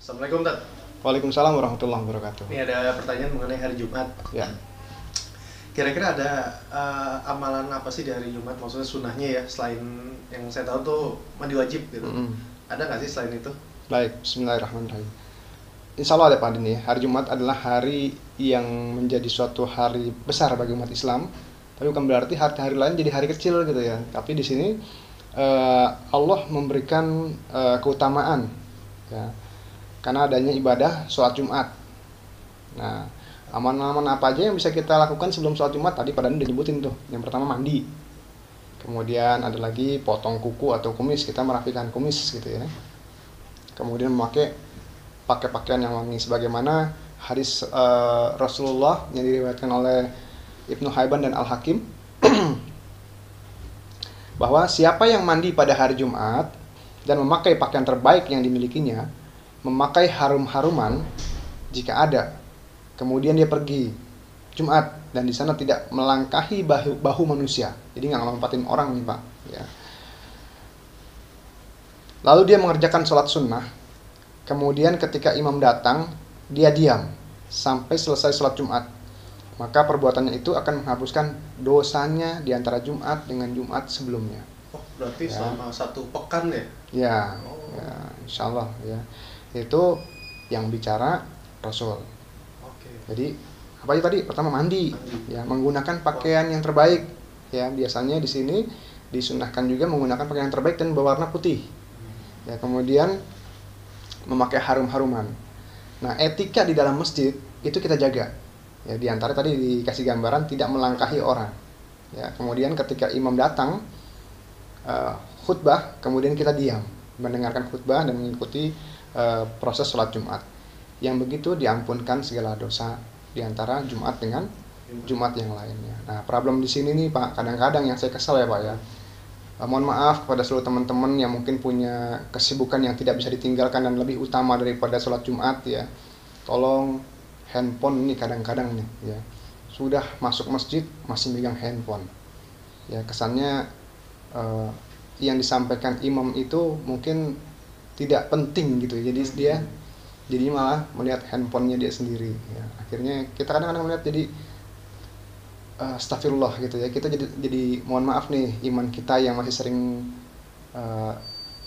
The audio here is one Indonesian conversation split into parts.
Assalamualaikum, Tat. Waalaikumsalam warahmatullahi wabarakatuh. Ini ada pertanyaan mengenai hari Jumat. Ya, Kira-kira ada amalan apa sih di hari Jumat? Maksudnya sunnahnya ya, selain yang saya tahu tuh mandi wajib gitu. Ada nggak sih selain itu? baik. Bismillahirrahmanirrahim. Insya Allah ada Pak Dini. Hari Jumat adalah hari yang menjadi suatu hari besar bagi umat Islam. Tapi bukan berarti hari-hari lain jadi hari kecil gitu ya. Tapi di sini Allah memberikan keutamaan, ya, karena adanya ibadah sholat Jumat. Nah, aman-aman apa aja yang bisa kita lakukan sebelum sholat Jumat? Tadi Pak Dani udah nyebutin tuh. Yang pertama mandi. Kemudian ada lagi potong kuku atau kumis, kita merapikan kumis gitu ya. Kemudian pakai pakaian yang wangi, sebagaimana hadis Rasulullah yang diriwayatkan oleh Ibnu Hibban dan Al-Hakim bahwa siapa yang mandi pada hari Jumat dan memakai pakaian terbaik yang dimilikinya, memakai harum-haruman jika ada, kemudian dia pergi Jumat dan di sana tidak melangkahi bahu manusia, jadi nggak ngelompatin orang nih Pak ya. Lalu dia mengerjakan sholat sunnah, kemudian ketika imam datang dia diam sampai selesai sholat Jumat, maka perbuatannya itu akan menghapuskan dosanya di antara Jumat dengan Jumat sebelumnya. Oh, berarti Ya. selama satu pekan ya? Ya, Oh. ya, insya Allah ya. Itu yang bicara Rasul. Oke. Jadi apa aja tadi? Pertama mandi, Mandi. ya, menggunakan pakaian yang terbaik. Ya, biasanya di sini disunahkan juga menggunakan pakaian yang terbaik dan berwarna putih. Ya, kemudian memakai harum-haruman. Nah, etika di dalam masjid itu kita jaga. Ya, di antara tadi dikasih gambaran tidak melangkahi orang. Ya, kemudian ketika imam datang khutbah, kemudian kita diam mendengarkan khutbah dan mengikuti proses sholat Jumat. Yang begitu diampunkan segala dosa di antara Jumat dengan Jumat yang lainnya. Nah, problem di sini nih Pak, kadang-kadang yang saya kesal ya Pak ya. Mohon maaf kepada seluruh teman-teman yang mungkin punya kesibukan yang tidak bisa ditinggalkan dan lebih utama daripada sholat Jumat ya. Tolong, handphone ini kadang-kadang nih ya, sudah masuk masjid masih megang handphone. Ya, kesannya yang disampaikan imam itu mungkin tidak penting gitu. Jadi malah melihat handphonenya dia sendiri ya. Akhirnya kita kadang-kadang melihat jadi astagfirullah gitu ya. Kita jadi mohon maaf nih, iman kita yang masih sering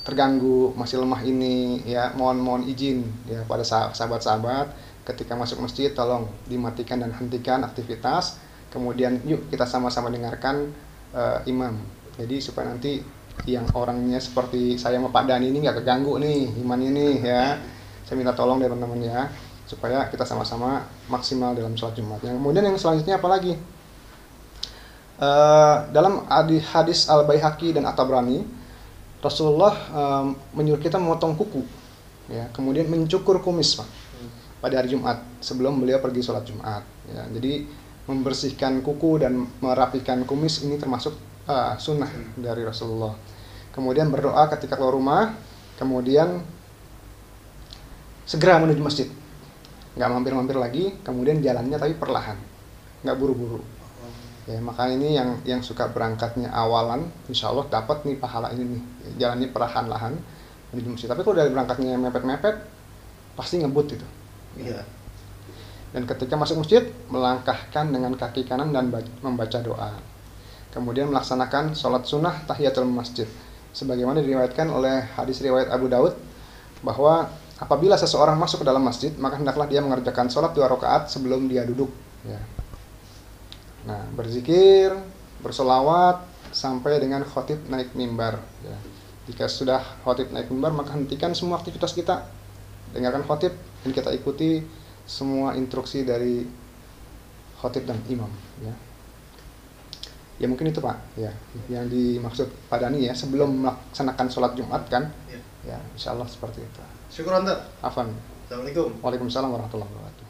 terganggu, masih lemah ini ya, mohon izin ya pada sahabat-sahabat, ketika masuk masjid tolong dimatikan dan hentikan aktivitas, kemudian yuk kita sama-sama dengarkan imam. Jadi supaya nanti yang orangnya seperti saya sama Pak Dani ini nggak keganggu nih imannya nih ya. Saya minta tolong dari teman-teman ya, supaya kita sama-sama maksimal dalam sholat Jumat. Yang kemudian yang selanjutnya apa lagi? Dalam hadis Al-Baihaqi dan At-Tabrani, Rasulullah menyuruh kita memotong kuku, ya, kemudian mencukur kumis Pak, pada hari Jumat sebelum beliau pergi sholat Jumat. Ya, jadi membersihkan kuku dan merapikan kumis ini termasuk sunnah dari Rasulullah. Kemudian berdoa ketika keluar rumah, kemudian segera menuju masjid, nggak mampir-mampir lagi, kemudian jalannya tapi perlahan, nggak buru-buru. Ya, maka ini yang suka berangkatnya awalan, insya Allah dapat nih pahala ini nih, jalannya perlahan-lahan menuju masjid. Tapi kalau dari berangkatnya mepet-mepet, pasti ngebut itu. Iya. Dan ketika masuk masjid, melangkahkan dengan kaki kanan dan membaca doa. Kemudian melaksanakan sholat sunnah tahiyatul masjid, sebagaimana diriwayatkan oleh hadis riwayat Abu Daud bahwa apabila seseorang masuk ke dalam masjid, maka hendaklah dia mengerjakan sholat 2 rakaat sebelum dia duduk. Ya. Nah, berzikir, bersolawat sampai dengan khotib naik mimbar. Ya. Jika sudah khotib naik mimbar, maka hentikan semua aktivitas kita, dengarkan khotib dan kita ikuti semua instruksi dari khotib dan imam. Ya. Ya mungkin itu Pak, ya, yang dimaksud Pak Dani ya, sebelum melaksanakan sholat Jumat kan, ya, insya Allah seperti itu. Syukuran, Tat. Afan. Assalamualaikum. Waalaikumsalam warahmatullahi wabarakatuh.